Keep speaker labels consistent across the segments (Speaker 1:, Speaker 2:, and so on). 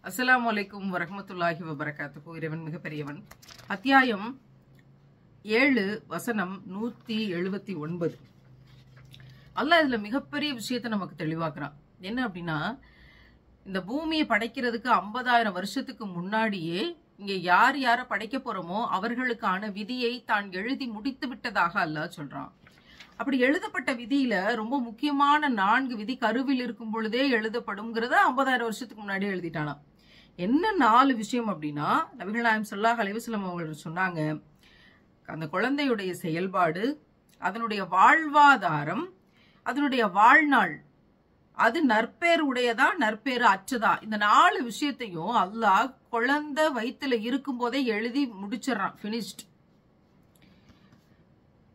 Speaker 1: அஸ்ஸலாமு அலைக்கும் வரஹ்மத்துல்லாஹி வபரகாத்துஹு. இறைவன் மிக பெரியவன். அத்தியாயம் 7 வசனம் 179. அல்லாஹ் இதுல மிகப்பெரிய விஷயத்தை நமக்கு தெளிவாக்குறான். என்ன அப்படின்னா, இந்த பூமியை படைக்கிறதுக்கு 50,000 வருஷத்துக்கு முன்னாடியே இங்க யார் யார படைக்க போறோமோ அவர்களுக்கான விதியை தான் எழுதி முடித்து விட்டதாக அல்லாஹ் சொல்றான். அப்படி எழுதப்பட்ட விதியில ரொம்ப முக்கியமான 4 விதி கருவில் இருக்கும் பொழுதே எழுதப்படும்ங்கிறத 50,000 வருஷத்துக்கு முன்னாடியே எழுதிட்டானா. என்ன 4 விஷயம் அப்படின்னா, நபிகள் நாயகம் ஸல்லல்லாஹு அலைஹி வஸல்லம் அவங்க சொன்னாங்க, அந்த குழந்தையுடைய செயல்பாடு, அதனுடைய வாழ்வாதாரம், அதனுடைய வாழ்நாள், அது நற்பேர் உடையதா நற்பேறு அற்றதா, இந்த 4 விஷயத்தையும் அல்லாஹ் குழந்தை வயித்துல இருக்கும் போதே எழுதி முடிச்சிடறான். பினிஷ்ட்.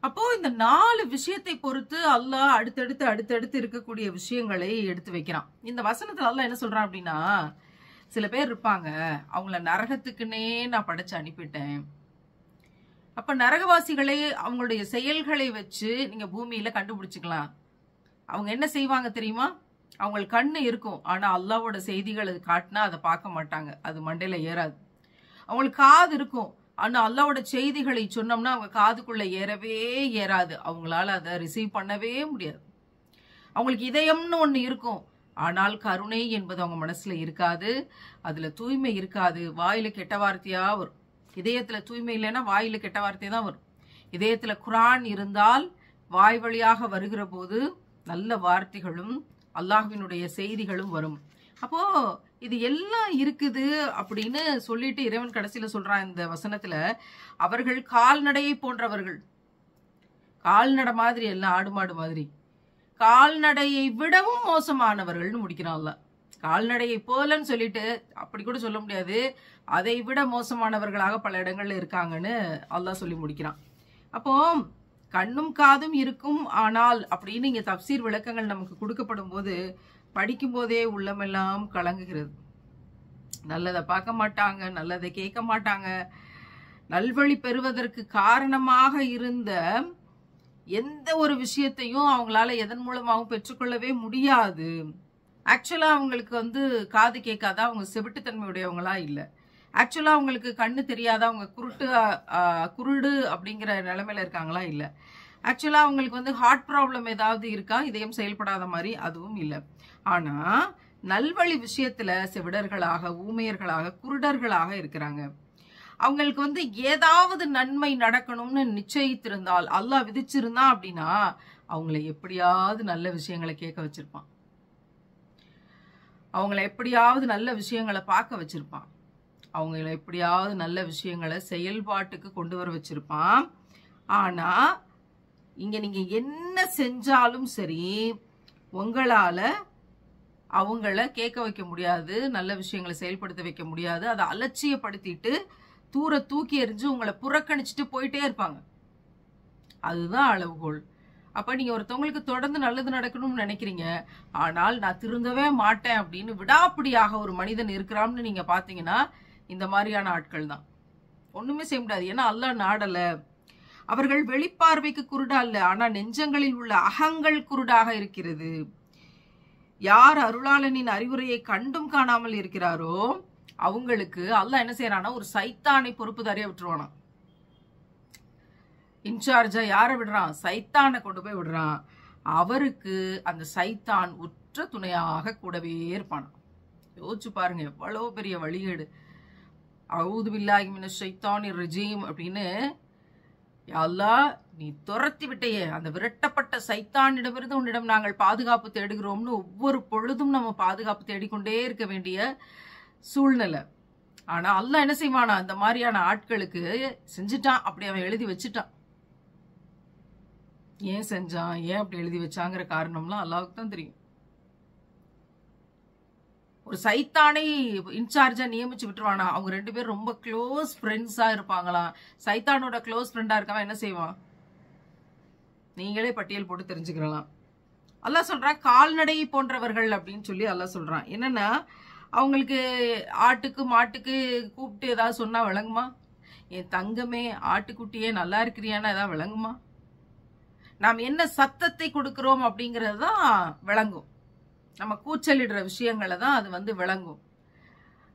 Speaker 1: அப்போ இந்த 4 விஷயத்தை பொறுத்து அல்லாஹ் அடுத்தடுத்து இருக்கக்கூடிய விஷயங்களை எடுத்து வைக்கிறான். இந்த வசனத்துல அல்லாஹ் என்ன சொல்றான் அப்படின்னா, சில பேர் இருப்பாங்க, அவங்கள நரகத்துக்குன்னே நான் படைச்சு அனுப்பிட்டேன். அப்ப நரகவாசிகளை அவங்களுடைய செயல்களை வச்சு நீங்க பூமியில கண்டுபிடிச்சுக்கலாம். அவங்க என்ன செய்வாங்க தெரியுமா? அவங்களுக்கு கண்ணு இருக்கும், ஆனா அல்லாஹ்வோட செய்திகள் அது காட்டினா அதை பார்க்க மாட்டாங்க, அது மண்டையில ஏறாது. அவங்களுக்கு காது இருக்கும், ஆனா அல்லாஹ்வோட செய்திகளை சொன்னோம்னா அவங்க காதுக்குள்ள ஏறவே ஏறாது, அவங்களால அதை ரிசீவ் பண்ணவே முடியாது. அவங்களுக்கு இதயம்னு ஒண்ணு இருக்கும், ஆனால் கருணை என்பது அவங்க மனசுல இருக்காது, அதுல தூய்மை இருக்காது, வாயில கெட்ட வார்த்தையா வரும். இதயத்துல தூய்மை இல்லைன்னா வாயில கெட்ட வார்த்தை தான் வரும். இதயத்துல குர்ஆன் இருந்தால் வாய் வழியாக வருகிற போது நல்ல வார்த்தைகளும் அல்லாஹ்வினுடைய செய்திகளும் வரும். அப்போ இது எல்லாம் இருக்குது அப்படின்னு சொல்லிட்டு இறைவன் கடைசியில சொல்றான் இந்த வசனத்துல, அவர்கள் கால்நடையை போன்றவர்கள். கால்நடை மாதிரி எல்லாம், ஆடு மாடு மாதிரி, கால்நடையை விடவும் மோசமானவர்கள்னு முடிக்கிறான்ல. கால்நடையை போலன்னு சொல்லிட்டு அப்படி கூட சொல்ல முடியாது, அதை விட மோசமானவர்களாக பல இடங்கள்ல இருக்காங்கன்னு அல்லாஹ் சொல்லி முடிக்கிறான். அப்போ கண்ணும் காதும் இருக்கும் ஆனால் அப்படின்னு இங்க தப்சீர் விளக்கங்கள் நமக்கு கொடுக்கப்படும் போது படிக்கும் போதே உள்ளமெல்லாம் கலங்குகிறது. நல்லதை பார்க்க மாட்டாங்க, நல்லதை கேட்க மாட்டாங்க. நல்வழி பெறுவதற்கு காரணமாக இருந்த எந்த ஒரு விஷயத்தையும் அவங்களால எதன் மூலமாகவும் பெற்றுக்கொள்ளவே முடியாது. ஆக்சுவலா அவங்களுக்கு காது கேட்காதா, அவங்க செவிட்டுத்தன்மையுடையவங்களா இல்ல. ஆக்சுவலா அவங்களுக்கு கண்ணு தெரியாதா, அவங்க குருடு அப்படிங்கிற நிலைமையில இருக்காங்களா இல்ல. ஆக்சுவலா அவங்களுக்கு ஹார்ட் ப்ராப்ளம் ஏதாவது இருக்கா, இதயம் செயல்படாத மாதிரி, அதுவும் இல்ல. ஆனா நல்வழி விஷயத்துல செவிடர்களாக, ஊமையர்களாக, குருடர்களாக இருக்கிறாங்க. அவங்களுக்கு ஏதாவது நன்மை நடக்கணும்னு நிச்சயித்திருந்தால், அல்லாஹ் விதிச்சிருந்தான் அப்படின்னா அவங்கள எப்படியாவது நல்ல விஷயங்களை கேட்க வச்சிருப்பான், அவங்கள எப்படியாவது நல்ல விஷயங்களை பார்க்க வச்சிருப்பான், அவங்கள எப்படியாவது நல்ல விஷயங்களை செயல்பாட்டுக்கு கொண்டு வர வச்சிருப்பான். ஆனா இங்க நீங்க என்ன செஞ்சாலும் சரி, உங்களால அவங்கள கேட்க வைக்க முடியாது, நல்ல விஷயங்களை செயல்படுத்த வைக்க முடியாது. அதை அலட்சியப்படுத்திட்டு தூர தூக்கி எறிஞ்சு உங்களை புறக்கணிச்சுட்டு போயிட்டே இருப்பாங்க. அதுதான் அளவுகோல். அப்ப நீங்க ஒருத்தவங்களுக்கு தொடர்ந்து நல்லது நடக்கணும்னு நினைக்கிறீங்க, ஆனால் நான் திருந்தவே மாட்டேன் அப்படின்னு விடாப்பிடியாக ஒரு மனிதன் இருக்கிறான்னு நீங்க பாத்தீங்கன்னா இந்த மாதிரியான ஆட்கள் தான். ஒண்ணுமே செய்ய முடியாது, ஏன்னா அல்லாஹ் நாடல. அவர்கள் வெளிப்பார்வைக்கு குருடா இல்ல, ஆனா நெஞ்சங்களில் உள்ள அகங்கள் குருடாக இருக்கிறது. யார் அருளாளனின் அறிவுரையை கண்டும் காணாமல் இருக்கிறாரோ அவங்களுக்கு அல்லாஹ் என்ன செய்யறானா, ஒரு சைத்தானை பொறுப்புதாரியா விட்டுருவானா. இன்சார்ஜா யாரை விடுறான்? சைத்தானை கொண்டு போய் விடுறான். அவருக்கு அந்த சைத்தான் உற்ற துணையாக கூடவே இருப்பானா. யோசிச்சு பாருங்க, எவ்வளவு பெரிய வழிகேடு. அஊது பில்லாஹி மினஷ் ஷைத்தானிர் ரஜீம் அப்படின்னு அல்லாஹ் நீ துரத்தி விட்டையே, அந்த விரட்டப்பட்ட சைத்தானிடமிருந்து உன்னிடம் நாங்கள் பாதுகாப்பு தேடுகிறோம்னு ஒவ்வொரு பொழுதும் நம்ம பாதுகாப்பு தேடிக்கொண்டே இருக்க வேண்டிய சூழ்நிலை. ஆனா அல்லாஹ் என்ன செய்வானா, அந்த மாதிரியான ஆட்களுக்கு செஞ்சுட்டான், அப்படி அவன் எழுதி வச்சுட்டான். ஏன் செஞ்சான், ஏன் அப்படி எழுதி வச்சாங்கிற காரணம்லாம் அல்லாஹ்வுக்கு தான் தெரியும். ஒரு சைத்தானை இன்சார்ஜா நியமிச்சு விட்டுருவானா. அவங்க 2 பேரும் ரொம்ப க்ளோஸ் ஃப்ரெண்ட்ஸா இருப்பாங்களாம். சைத்தானோட க்ளோஸ் ஃப்ரெண்டா இருக்கவன் என்ன செய்வான், நீங்களே பட்டியல் போட்டு தெரிஞ்சுக்கலாம். அல்லாஹ் சொல்றான் கால்நடை போன்றவர்கள் அப்படின்னு சொல்லி அல்லாஹ் சொல்றான். என்னன்னா, அவங்களுக்கு ஆட்டுக்கு மாட்டுக்கு கூப்பிட்டு ஏதாவது சொன்னா விளங்குமா? என் தங்கமே ஆட்டுக்குட்டியே நல்லா இருக்கிறியானா ஏதாவது விளங்குமா? நாம் என்ன சத்தத்தை கொடுக்கிறோம் அப்படிங்கிறது தான் விளங்கும். நம்ம கூச்சலிடுற விஷயங்களை தான் அது விளங்கும்.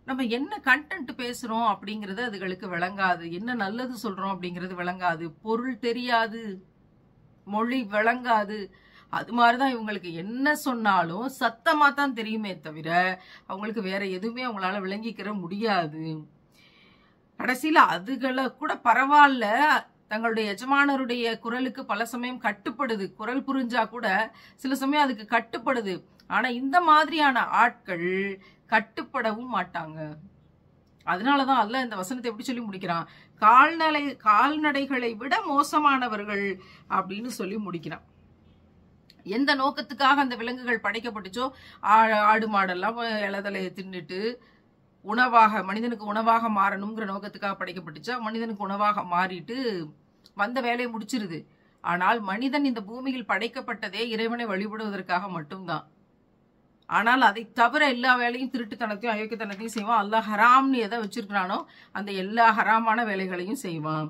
Speaker 1: நம்ம என்ன கண்டென்ட் பேசுறோம் அப்படிங்கறது அதுகளுக்கு விளங்காது, என்ன நல்லது சொல்றோம் அப்படிங்கிறது விளங்காது, பொருள் தெரியாது, மொழி விளங்காது. அது மாதிரிதான் இவங்களுக்கு என்ன சொன்னாலும் சத்தமா தான் தெரியுமே தவிர அவங்களுக்கு வேற எதுவுமே அவங்களால விளங்கிக்கிற முடியாது. கடைசியில அதுகளை கூட பரவாயில்ல, தங்களுடைய எஜமானருடைய குரலுக்கு பல சமயம் கட்டுப்படுது, குரல் புரிஞ்சா கூட சில சமயம் அதுக்கு கட்டுப்படுது. ஆனா இந்த மாதிரியான ஆட்கள் கட்டுப்படவும் மாட்டாங்க. அதனாலதான் அல்லாஹ் இந்த வசனத்தை எப்படி சொல்லி முடிக்கிறான், கால்நடைகளை விட மோசமானவர்கள் அப்படின்னு சொல்லி முடிக்கிறான். எந்த நோக்கத்துக்காக அந்த விலங்குகள் படைக்கப்பட்டுச்சோ, ஆடு மாடெல்லாம் இலதலையை தின்னுட்டு உணவாக மனிதனுக்கு உணவாக மாறணுங்கிற நோக்கத்துக்காக படைக்கப்பட்டுச்சா, மனிதனுக்கு உணவாக மாறிட்டு வந்த வேலையை முடிச்சிருது. ஆனால் மனிதன் இந்த பூமியில் படைக்கப்பட்டதே இறைவனை வழிபடுவதற்காக மட்டும்தான். ஆனால் அதை தவிர எல்லா வேலையும் திருட்டுத்தனத்தையும் அயோக்கியத்தனத்தையும் செய்வான். அல்லாஹ் ஹராம்னு எதை வச்சிருக்கிறானோ அந்த எல்லா ஹராமான வேலைகளையும் செய்வான்.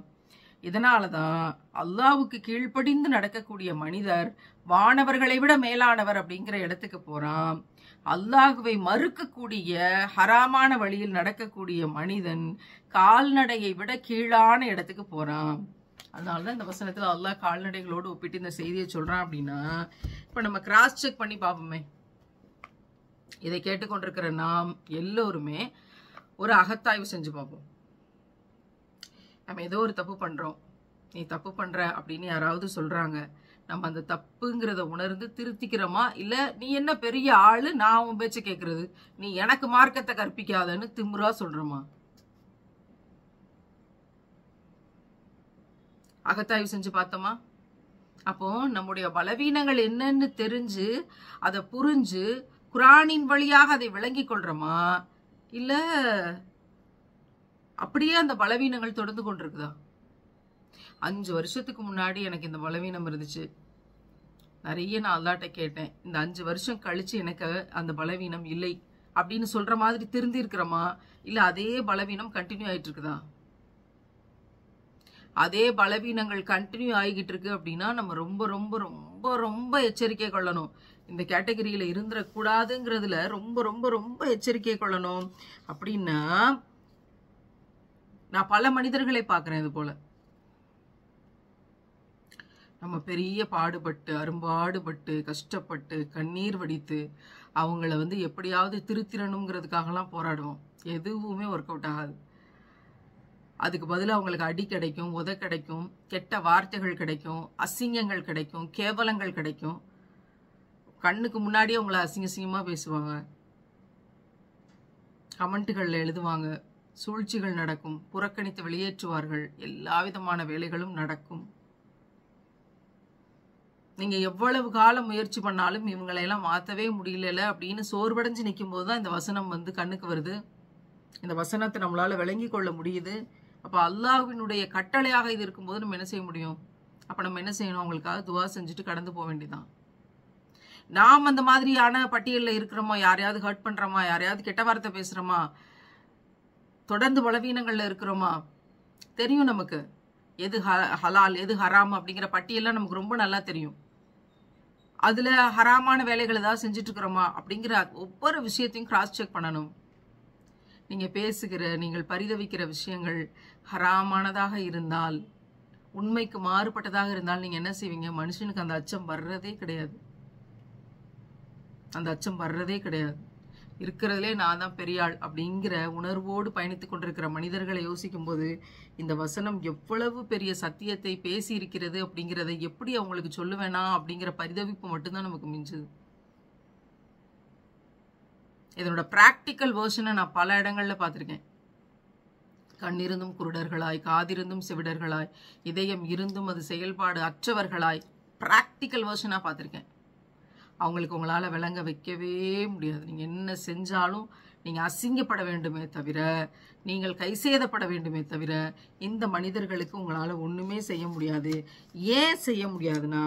Speaker 1: இதனாலதான் அல்லாஹ்வுக்கு கீழ்ப்படிந்து நடக்கக்கூடிய மனிதர் வானவர்களை விட மேலானவர் அப்படிங்கிற இடத்துக்கு போறான். அல்லாஹ்வை மறுக்கக்கூடிய ஹராமான வழியில் நடக்கக்கூடிய மனிதன் கால்நடையை விட கீழான இடத்துக்கு போறான். அதனாலதான் இந்த வசனத்துல அல்லாஹ் கால்நடைகளோடு ஒப்பிட்டு இந்த செய்தியை சொல்றான். அப்படின்னா இப்ப நம்ம கிராஸ் செக் பண்ணி பார்ப்போமே. இதை கேட்டுக்கொண்டிருக்கிற நாம் எல்லோருமே ஒரு அகத்தாய்வு செஞ்சு பார்ப்போம். நம்ம ஏதோ ஒரு தப்பு பண்றோம், நீ தப்பு பண்ற அப்படின்னு யாராவது சொல்றாங்க, நம்ம அந்த தப்புங்கிறத உணர்ந்து திருத்திக்கிறோமா, இல்ல நீ என்ன பெரிய ஆளு, நான் உன் பேச்ச கேட்கறது, நீ எனக்கு மார்க்கத்தை கற்பிக்காதன்னு திமுறா சொல்றோமா? அகத்தாய்வு செஞ்சு பார்த்தோமா? அப்போ நம்முடைய பலவீனங்கள் என்னன்னு தெரிஞ்சு அதை புரிஞ்சு குரானின் வழியாக அதை விளங்கி கொள்றோமா, இல்ல அப்படியே அந்த பலவீனங்கள் தொடர்ந்து கொண்டிருக்குதா? 5 வருஷத்துக்கு முன்னாடி எனக்கு இந்த பலவீனம் இருந்துச்சு, நிறைய நான் அல்லாட்ட கேட்டேன், இந்த 5 வருஷம் கழிச்சு எனக்கு அந்த பலவீனம் இல்லை அப்படின்னு சொல்ற மாதிரி திருந்தி இருக்கிறோமா, இல்ல அதே பலவீனம் கண்டினியூ ஆயிட்டு இருக்குதா? அதே பலவீனங்கள் கண்டினியூ ஆகிட்டு இருக்கு அப்படின்னா நம்ம ரொம்ப ரொம்ப ரொம்ப ரொம்ப எச்சரிக்கை கொள்ளணும். இந்த கேட்டகரியில இருந்துடக்கூடாதுங்கிறதுல ரொம்ப ரொம்ப ரொம்ப எச்சரிக்கை கொள்ளணும். அப்படின்னா நான் பல மனிதர்களை பார்க்கிறேன். இது போல நம்ம பெரிய பாடுபட்டு அரும்பாடுபட்டு கஷ்டப்பட்டு கண்ணீர் வடித்து அவங்கள எப்படியாவது திருத்திரணுங்கிறதுக்காகலாம் போராடுவோம். எதுவுமே ஒர்க் அவுட் ஆகாது. அதுக்கு பதிலாக அவங்களுக்கு அடி கிடைக்கும், உத கிடைக்கும், கெட்ட வார்த்தைகள் கிடைக்கும், அசிங்கங்கள் கிடைக்கும், கேவலங்கள் கிடைக்கும். கண்ணுக்கு முன்னாடியே அவங்கள அசிங்கமா பேசுவாங்க, கமெண்ட்டுகள்ல எழுதுவாங்க, சூழ்ச்சிகள் நடக்கும், புறக்கணித்து வெளியேற்றுவார்கள், எல்லா விதமான வேலைகளும் நடக்கும். நீங்க எவ்வளவு காலம் முயற்சி பண்ணாலும் இவங்களையெல்லாம் மாற்றவே முடியல அப்படின்னு சோர்வடைஞ்சு நிற்கும் போதுதான் இந்த வசனம் கண்ணுக்கு வருது. இந்த வசனத்தை நம்மளால விளங்கி கொள்ள முடியுது. அப்ப அல்லாஹ்வினுடைய கட்டளையாக இது இருக்கும்போது நம்ம என்ன செய்ய முடியும்? அப்ப நம்ம என்ன செய்யணும்? அவங்களுக்காக துவா செஞ்சுட்டு கடந்து போக வேண்டியதான். நாம் அந்த மாதிரியான பட்டியலில் இருக்கிறோமா, யாரையாவது ஹர்ட் பண்றோமா, யாரையாவது கெட்ட வார்த்தை பேசுறோமா, தொடர்ந்து பலவீனங்கள்ல இருக்கிறோமா, தெரியும் நமக்கு எது ஹலால் எது ஹராம் அப்படிங்கிற பட்டியெல்லாம் நமக்கு ரொம்ப நல்லா தெரியும். அதுல ஹராமான வேலைகள் ஏதாவது செஞ்சுட்டு இருக்கிறோமா அப்படிங்கிற ஒவ்வொரு விஷயத்தையும் கிராஸ் செக் பண்ணணும். நீங்க பேசுகிற, நீங்கள் பரிதவிக்கிற விஷயங்கள் ஹராமானதாக இருந்தால், உண்மைக்கு மாறுபட்டதாக இருந்தால் நீங்க என்ன செய்வீங்க? மனுஷனுக்கு அந்த அச்சம் வர்றதே கிடையாது. அந்த அச்சம் வர்றதே கிடையாது. இருக்கிறதுலே நான் தான் பெரியாள் அப்படிங்கிற உணர்வோடு பயணித்துக் கொண்டிருக்கிற மனிதர்களை யோசிக்கும் போது இந்த வசனம் எவ்வளவு பெரிய சத்தியத்தை பேசி இருக்கிறது அப்படிங்கிறத எப்படி அவங்களுக்கு சொல்லுவேனா அப்படிங்கிற பரிதவிப்பு மட்டும்தான் நமக்கு மிஞ்சுது. இதனோட பிராக்டிக்கல் வேர்ஷனை நான் பல இடங்கள்ல பார்த்திருக்கேன். கண்ணிருந்தும் குருடர்களாய், காதிருந்தும் செவிடர்களாய், இதயம் இருந்தும் அது செயல்பாடு அற்றவர்களாய் பிராக்டிக்கல் வேர்ஷனா பார்த்திருக்கேன். அவங்களுக்கு உங்களால விளங்க வைக்கவே முடியாது. நீங்க என்ன செஞ்சாலும் நீங்க அசிங்கப்பட வேண்டுமே தவிர, நீங்கள் கைசேதப்பட வேண்டுமே தவிர, இந்த மனிதர்களுக்கு உங்களால ஒண்ணுமே செய்ய முடியாது. ஏன் செய்ய முடியாதுன்னா,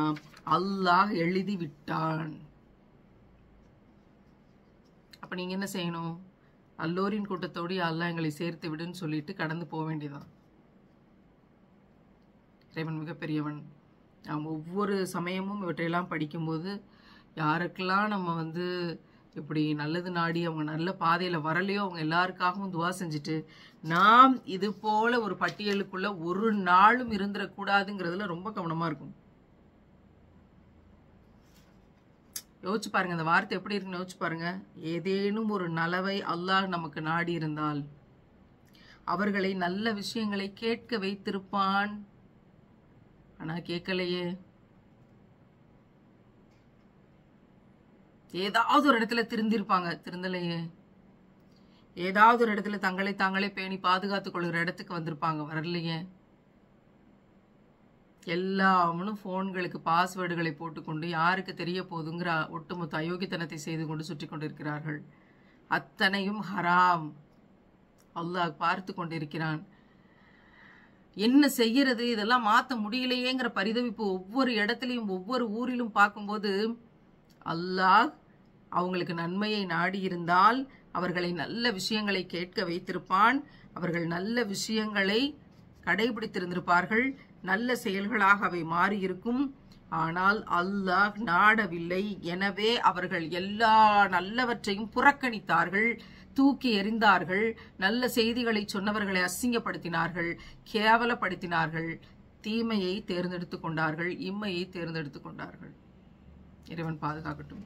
Speaker 1: அல்லாஹ் எழுதி விட்டான். அப்ப நீங்க என்ன செய்யணும்? அல்லோரின் கூட்டத்தோடு அல்லாஹ் எங்களை சேர்த்து விடுன்னு சொல்லிட்டு கடந்து போக வேண்டியதான். இறைவன் மிகப்பெரியவன். நாம் ஒவ்வொரு சமயமும் இவற்றையெல்லாம் படிக்கும்போது யாருக்கெல்லாம் நம்ம இப்படி நல்லது நாடி அவங்க நல்ல பாதையில வரலையோ அவங்க எல்லாருக்காகவும் துவா செஞ்சுட்டு, நாம் இது போல ஒரு பட்டியலுக்குள்ள ஒரு நாளும் இருந்துடக்கூடாதுங்கிறதுல ரொம்ப கவனமா இருக்கும். யோசிச்சு பாருங்க, அந்த வார்த்தை எப்படி இருக்குன்னு யோசிச்சு பாருங்க. ஏதேனும் ஒரு நலவை அல்லாஹ் நமக்கு நாடி இருந்தால் அவர்களை நல்ல விஷயங்களை கேட்க வைத்திருப்பான். ஆனா கேட்கலையே. ஏதாவது ஒரு இடத்துல திருந்திருப்பாங்க, திருந்தலையே. ஏதாவது ஒரு இடத்துல தங்களை தாங்களே பேணி பாதுகாத்துக் கொள்கிற இடத்துக்கு வந்திருப்பாங்க, வரலையே. எல்லாமனும் போன்களுக்கு பாஸ்வேர்டுகளை போட்டுக்கொண்டு யாருக்கு தெரிய போதுங்கிற ஒட்டுமொத்த அயோக்கியத்தனத்தை செய்து கொண்டு சுற்றி கொண்டிருக்கிறார்கள். அத்தனையும் ஹராம். அல்லாஹ் பார்த்து கொண்டிருக்கிறான். என்ன செய்யறது, இதெல்லாம் மாத்த முடியலையேங்கிற பரிதவிப்பு ஒவ்வொரு இடத்துலையும் ஒவ்வொரு ஊரிலும் பார்க்கும்போது, அல்லாஹ் அவங்களுக்கு நன்மையை நாடி இருந்தால் அவர்களை நல்ல விஷயங்களை கேட்க வைத்திருப்பான். அவர்கள் நல்ல விஷயங்களை கடைபிடித்திருந்திருப்பார்கள். நல்ல செயல்களாக அவை மாறியிருக்கும். ஆனால் அல்லாஹ் நாடவில்லை. எனவே அவர்கள் எல்லா நல்லவற்றையும் புறக்கணித்தார்கள், தூக்கி எறிந்தார்கள். நல்ல செய்திகளை சொன்னவர்களை அசிங்கப்படுத்தினார்கள், கேவலப்படுத்தினார்கள். தீமையை தேர்ந்தெடுத்துக் கொண்டார்கள், இம்மையை தேர்ந்தெடுத்துக் கொண்டார்கள். இறைவன் பாதுகாக்கட்டும்.